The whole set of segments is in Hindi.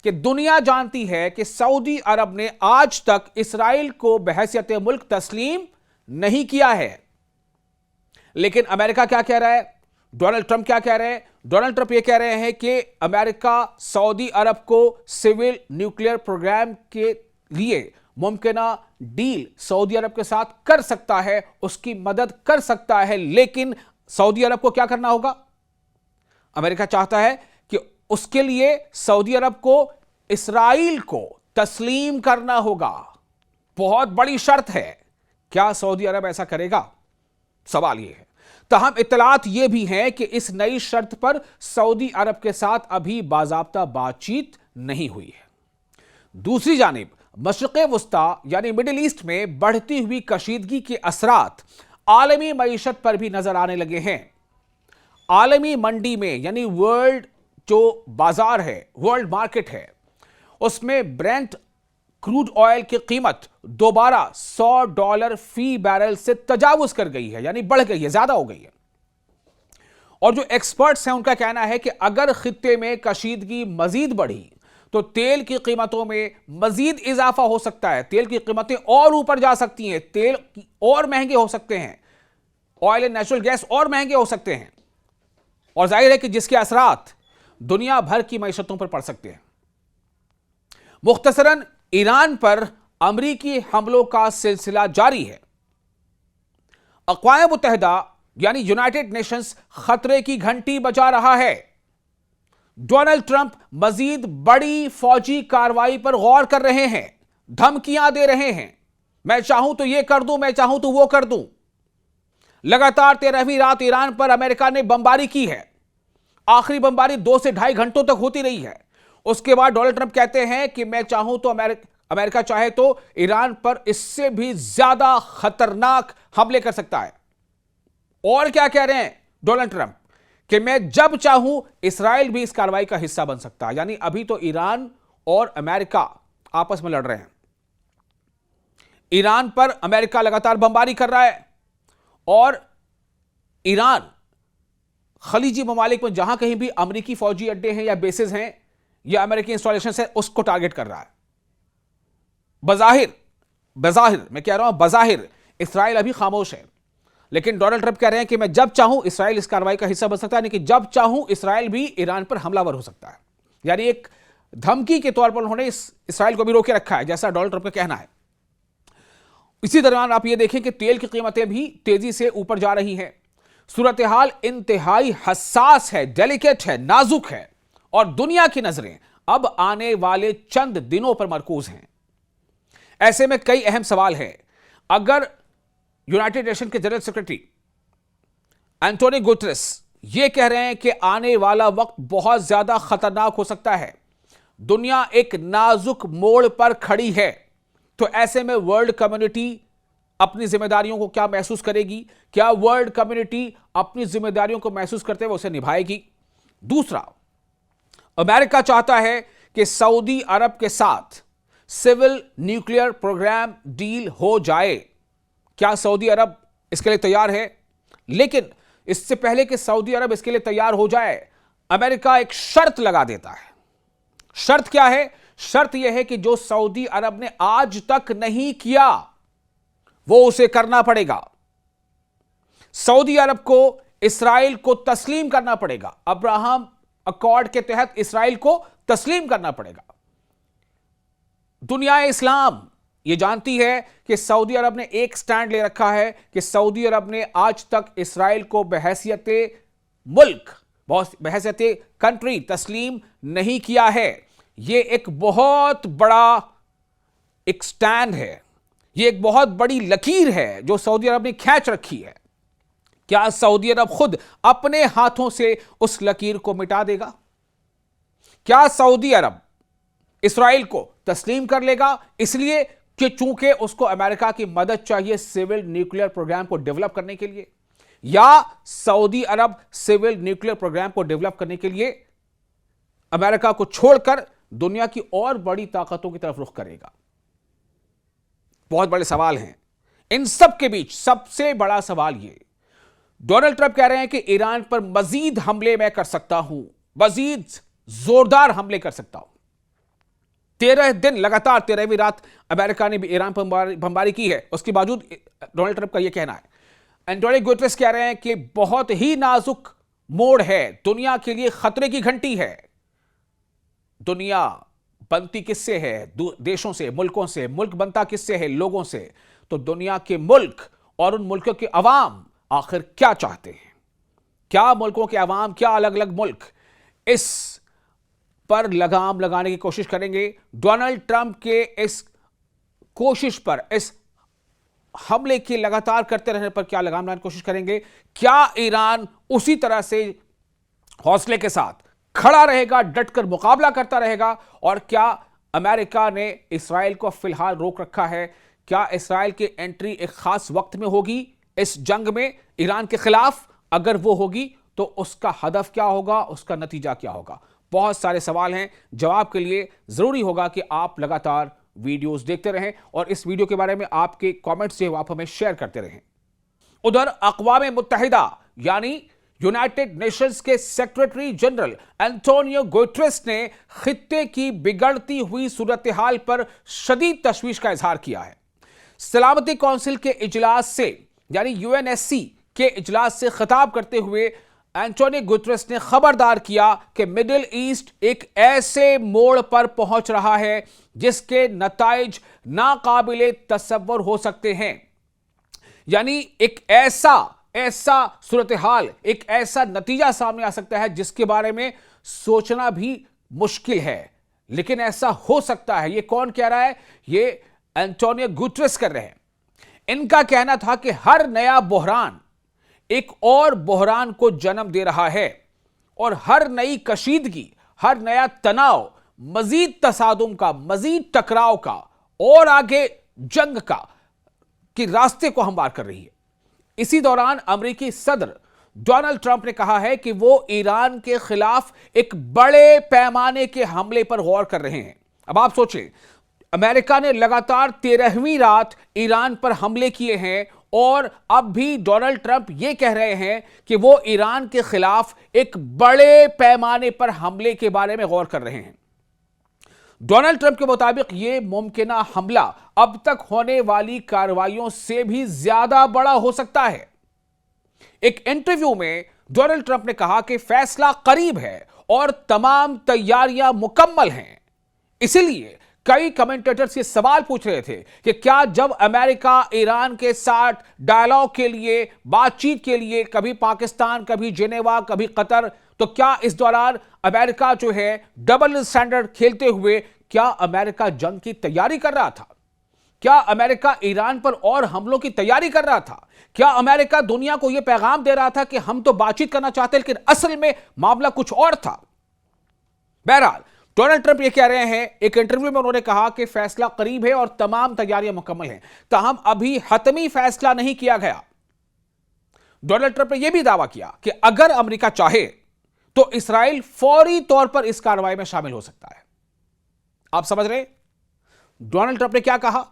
कि दुनिया जानती है कि सऊदी अरब ने आज तक इसराइल को बहैसियत मुल्क तस्लीम नहीं किया है। लेकिन अमेरिका क्या कह रहा है, डोनाल्ड ट्रंप क्या कह रहे हैं? डोनाल्ड ट्रंप ये कह रहे हैं कि अमेरिका सऊदी अरब को सिविल न्यूक्लियर प्रोग्राम के लिए मुमकिना डील सऊदी अरब के साथ कर सकता है, उसकी मदद कर सकता है। लेकिन सऊदी अरब को क्या करना होगा? अमेरिका चाहता है कि उसके लिए सऊदी अरब को इसराइल को तस्लीम करना होगा। बहुत बड़ी शर्त है। क्या सऊदी अरब ऐसा करेगा? सवाल यह है। तहम इत्तलात यह भी हैं कि इस नई शर्त पर सऊदी अरब के साथ अभी बाज़ाब्ता बातचीत नहीं हुई है। दूसरी जानिब मशरिक़ वुस्ता यानी मिडिल ईस्ट में बढ़ती हुई कशीदगी के असरात आलमी मईशत पर भी नजर आने लगे हैं। आलमी मंडी में यानी वर्ल्ड जो बाजार है, वर्ल्ड मार्केट है, उसमें ब्रेंट क्रूड ऑयल की कीमत दोबारा $100 फी बैरल से तजावुज कर गई है, यानी बढ़ गई है, ज्यादा हो गई है। और जो एक्सपर्ट्स हैं उनका कहना है कि अगर खित्ते में कशीदगी मजीद बढ़ी तो तेल की कीमतों में मजीद इजाफा हो सकता है, तेल की कीमतें और ऊपर जा सकती हैं, तेल और महंगे हो सकते हैं, ऑयल एंड नेचुरल गैस और महंगे हो सकते हैं। और जाहिर है कि जिसके असरात दुनिया भर की मईशतों पर पड़ सकते हैं। मुख्तसरन ईरान पर अमरीकी हमलों का सिलसिला जारी है। अक़वाम मुत्तहिदा यानी यूनाइटेड नेशंस खतरे की घंटी बजा रहा है। डोनाल्ड ट्रंप मजीद बड़ी फौजी कार्रवाई पर गौर कर रहे हैं, धमकियां दे रहे हैं। मैं चाहूं तो यह कर दूं, मैं चाहूं तो वो कर दूं। लगातार 13वीं रात ईरान पर अमेरिका ने बमबारी की है। आखिरी बमबारी 2 से 2.5 घंटों तक होती रही है। उसके बाद डोनाल्ड ट्रंप कहते हैं कि मैं चाहूं तो अमेरिका चाहे तो ईरान पर इससे भी ज्यादा खतरनाक हमले कर सकता है। और क्या कह रहे हैं डोनाल्ड ट्रंप कि मैं जब चाहूं इसराइल भी इस कार्रवाई का हिस्सा बन सकता है। यानी अभी तो ईरान और अमेरिका आपस में लड़ रहे हैं। ईरान पर अमेरिका लगातार बमबारी कर रहा है और ईरान खलीजी ममालिक में जहां कहीं भी अमेरिकी फौजी अड्डे हैं या बेसेस हैं या अमेरिकी इंस्टॉलेशन है, उसको टारगेट कर रहा है। बज़ाहिर मैं कह रहा हूं, बज़ाहिर इसराइल अभी खामोश है, लेकिन डोनाल्ड ट्रंप कह रहे हैं कि मैं जब चाहूं इसराइल इस कार्रवाई का हिस्सा बन सकता है, यानी कि जब चाहूं इसराइल भी ईरान पर हमलावर हो सकता है। यानी एक धमकी के तौर पर उन्होंने इसराइल को भी रोके रखा है, जैसा डोनाल्ड ट्रंप का कहना है। इसी दौरान आप यह देखें कि तेल की कीमतें भी तेजी से ऊपर जा रही हैं। सूरत हाल इंतहाई हसास है, डेलिकेट है, नाजुक है और दुनिया की नजरें अब आने वाले चंद दिनों पर मरकूज हैं। ऐसे में कई अहम सवाल हैं। अगर यूनाइटेड नेशन के जनरल सेक्रेटरी एंटोनियो गुटेरेस यह कह रहे हैं कि आने वाला वक्त बहुत ज्यादा खतरनाक हो सकता है, दुनिया एक नाजुक मोड़ पर खड़ी है, तो ऐसे में वर्ल्ड कम्युनिटी अपनी जिम्मेदारियों को क्या महसूस करेगी? क्या वर्ल्ड कम्युनिटी अपनी जिम्मेदारियों को महसूस करते हुए उसे निभाएगी? दूसरा, अमेरिका चाहता है कि सऊदी अरब के साथ सिविल न्यूक्लियर प्रोग्राम डील हो जाए। क्या सऊदी अरब इसके लिए तैयार है? लेकिन इससे पहले कि सऊदी अरब इसके लिए तैयार हो जाए, अमेरिका एक शर्त लगा देता है। शर्त क्या है? शर्त यह है कि जो सऊदी अरब ने आज तक नहीं किया वो उसे करना पड़ेगा। सऊदी अरब को इसराइल को तस्लीम करना पड़ेगा। अब्राहम अकॉर्ड के तहत इसराइल को तस्लीम करना पड़ेगा। दुनिया इस्लाम यह जानती है कि सऊदी अरब ने एक स्टैंड ले रखा है कि सऊदी अरब ने आज तक इसराइल को बहैसियत मुल्क, बहैसियत कंट्री तस्लीम नहीं किया है। यह एक बहुत बड़ा एक स्टैंड है, यह एक बहुत बड़ी लकीर है जो सऊदी अरब ने खींच रखी है। क्या सऊदी अरब खुद अपने हाथों से उस लकीर को मिटा देगा? क्या सऊदी अरब इसराइल को तस्लीम कर लेगा इसलिए कि चूंकि उसको अमेरिका की मदद चाहिए सिविल न्यूक्लियर प्रोग्राम को डेवलप करने के लिए, या सऊदी अरब सिविल न्यूक्लियर प्रोग्राम को डेवलप करने के लिए अमेरिका को छोड़कर दुनिया की और बड़ी ताकतों की तरफ रुख करेगा? बहुत बड़े सवाल हैं। इन सब के बीच सबसे बड़ा सवाल यह, डोनाल्ड ट्रंप कह रहे हैं कि ईरान पर मजीद हमले मैं कर सकता हूं, मजीद जोरदार हमले कर सकता हूं। 13 दिन लगातार 13वीं रात अमेरिका ने भी ईरान पर बमबारी की है, उसके बावजूद डोनाल्ड ट्रंप का यह कहना है। एंटोनियो गुटेरेस कह रहे हैं कि बहुत ही नाजुक मोड़ है, दुनिया के लिए खतरे की घंटी है। दुनिया बनती किससे है? देशों से, मुल्कों से। मुल्क बनता किससे है? लोगों से। तो दुनिया के मुल्क और उन मुल्कों के अवाम आखिर क्या चाहते हैं? क्या मुल्कों के अवाम, क्या अलग अलग मुल्क इस पर लगाम लगाने की कोशिश करेंगे? डोनाल्ड ट्रंप के इस कोशिश पर, इस हमले के लगातार करते रहने पर क्या लगाम लगाने की कोशिश करेंगे? क्या ईरान उसी तरह से हौसले के साथ खड़ा रहेगा, डटकर मुकाबला करता रहेगा? और क्या अमेरिका ने इस्राएल को फिलहाल रोक रखा है? क्या इस्राएल की एंट्री एक खास वक्त में होगी इस जंग में ईरान के खिलाफ? अगर वो होगी तो उसका हदफ क्या होगा, उसका नतीजा क्या होगा? बहुत सारे सवाल हैं, जवाब के लिए जरूरी होगा कि आप लगातार वीडियोस देखते रहें और इस वीडियो के बारे में आपके कमेंट्स जो आप हमें शेयर करते रहें। उधर अक़वाम मुत्तहिदा यानी यूनाइटेड नेशंस के सेक्रेटरी जनरल एंटोनियो गुटेरेस ने खित्ते की बिगड़ती हुई सूरत हाल पर शदीद तशवीश का इजहार किया है। सलामती काउंसिल के इजलास से यानी यूएनएससी के इजलास से खिताब करते हुए एंटोनियो गुटेरेस ने खबरदार किया कि मिडिल ईस्ट एक ऐसे मोड़ पर पहुंच रहा है जिसके नताइज नाकाबिले तसव्वुर हो सकते हैं। यानी एक ऐसा सूरत हाल, एक ऐसा नतीजा सामने आ सकता है जिसके बारे में सोचना भी मुश्किल है, लेकिन ऐसा हो सकता है। ये कौन कह रहा है? ये एंटोनियो गुटेरेस कर रहे हैं। इनका कहना था कि हर नया बहरान एक और बहरान को जन्म दे रहा है और हर नई कशीदगी, हर नया तनाव मजीद तसादुम का, मजीद टकराव का और आगे जंग का कि रास्ते को हमवार कर रही है। इसी दौरान अमेरिकी सदर डोनाल्ड ट्रंप ने कहा है कि वो ईरान के खिलाफ एक बड़े पैमाने के हमले पर गौर कर रहे हैं। अब आप सोचें, अमेरिका ने लगातार 13वीं रात ईरान पर हमले किए हैं और अब भी डोनाल्ड ट्रंप ये कह रहे हैं कि वो ईरान के खिलाफ एक बड़े पैमाने पर हमले के बारे में गौर कर रहे हैं। डोनाल्ड ट्रंप के मुताबिक यह मुमकिना हमला अब तक होने वाली कार्रवाइयों से भी ज्यादा बड़ा हो सकता है। एक इंटरव्यू में डोनाल्ड ट्रंप ने कहा कि फैसला करीब है और तमाम तैयारियां मुकम्मल हैं। इसीलिए कई कमेंटेटर्स ये सवाल पूछ रहे थे कि क्या जब अमेरिका ईरान के साथ डायलॉग के लिए, बातचीत के लिए, कभी पाकिस्तान, कभी जिनेवा, कभी कतर, तो क्या इस दौरान अमेरिका जो है डबल स्टैंडर्ड खेलते हुए क्या अमेरिका जंग की तैयारी कर रहा था? क्या अमेरिका ईरान पर और हमलों की तैयारी कर रहा था? क्या अमेरिका दुनिया को यह पैगाम दे रहा था कि हम तो बातचीत करना चाहते लेकिन असल में मामला कुछ और था? बहरहाल डोनाल्ड ट्रंप ये कह रहे हैं, एक इंटरव्यू में उन्होंने कहा कि फैसला करीब है और तमाम तैयारियां मुकम्मल हैं, ताहम अभी हतमी फैसला नहीं किया गया। डोनाल्ड ट्रंप ने यह भी दावा किया कि अगर अमेरिका चाहे तो इसराइल फौरी तौर पर इस कार्रवाई में शामिल हो सकता है। आप समझ रहे हैं डोनाल्ड ट्रंप ने क्या कहा?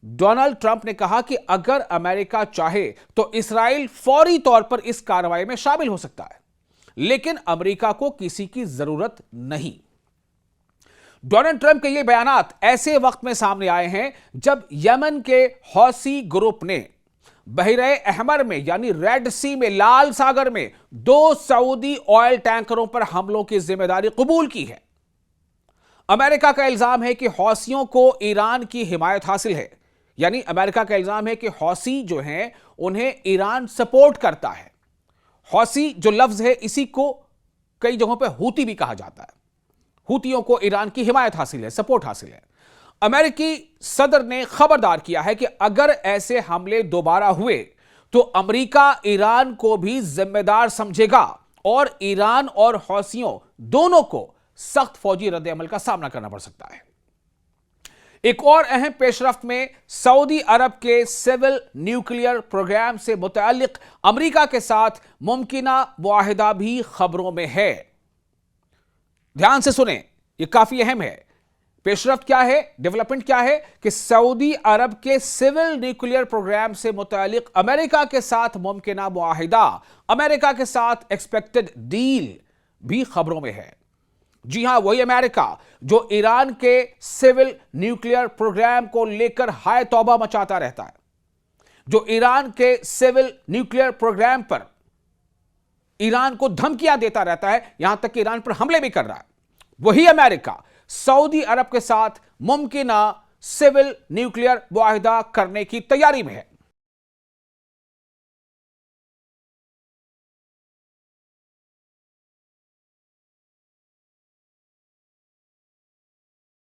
डोनाल्ड ट्रंप ने कहा कि अगर अमेरिका चाहे तो इसराइल फौरी तौर पर इस कार्रवाई में शामिल हो सकता है, लेकिन अमेरिका को किसी की जरूरत नहीं। डोनाल्ड ट्रंप के ये बयानात ऐसे वक्त में सामने आए हैं जब यमन के हौसी ग्रुप ने बहरे अहमर में यानी रेड सी में, लाल सागर में 2 सऊदी ऑयल टैंकरों पर हमलों की जिम्मेदारी कबूल की है। अमेरिका का इल्जाम है कि हौसियों को ईरान की हिमायत हासिल है, यानी अमेरिका का इल्जाम है कि हौसी जो हैं उन्हें ईरान सपोर्ट करता है। हौसी जो लफ्ज है इसी को कई जगहों पर हूती भी कहा जाता है। हूतियों को ईरान की हिमायत हासिल है, सपोर्ट हासिल है। अमेरिकी सदर ने खबरदार किया है कि अगर ऐसे हमले दोबारा हुए तो अमेरिका ईरान को भी जिम्मेदार समझेगा और ईरान और हौसियों दोनों को सख्त फौजी रद्द-ए-अमल का सामना करना पड़ सकता है। एक और अहम पेशरफ्त में सऊदी अरब के सिविल न्यूक्लियर प्रोग्राम से मुताल्लिक अमेरिका के साथ मुमकिना मुआहिदा भी खबरों में है। ध्यान से सुने, यह काफी अहम है। पेशरफ्त क्या है, डेवलपमेंट क्या है कि सऊदी अरब के सिविल न्यूक्लियर प्रोग्राम से मुताल्लिक अमेरिका के साथ मुमकिना मुआहिदा, अमेरिका के साथ एक्सपेक्टेड डील भी खबरों में है। जी हां, वही अमेरिका जो ईरान के सिविल न्यूक्लियर प्रोग्राम को लेकर हाय तौबा मचाता रहता है, जो ईरान के सिविल न्यूक्लियर प्रोग्राम पर ईरान को धमकियां देता रहता है, यहां तक कि ईरान पर हमले भी कर रहा है, वही अमेरिका सऊदी अरब के साथ मुमकिन सिविल न्यूक्लियर मुआहिदा करने की तैयारी में है।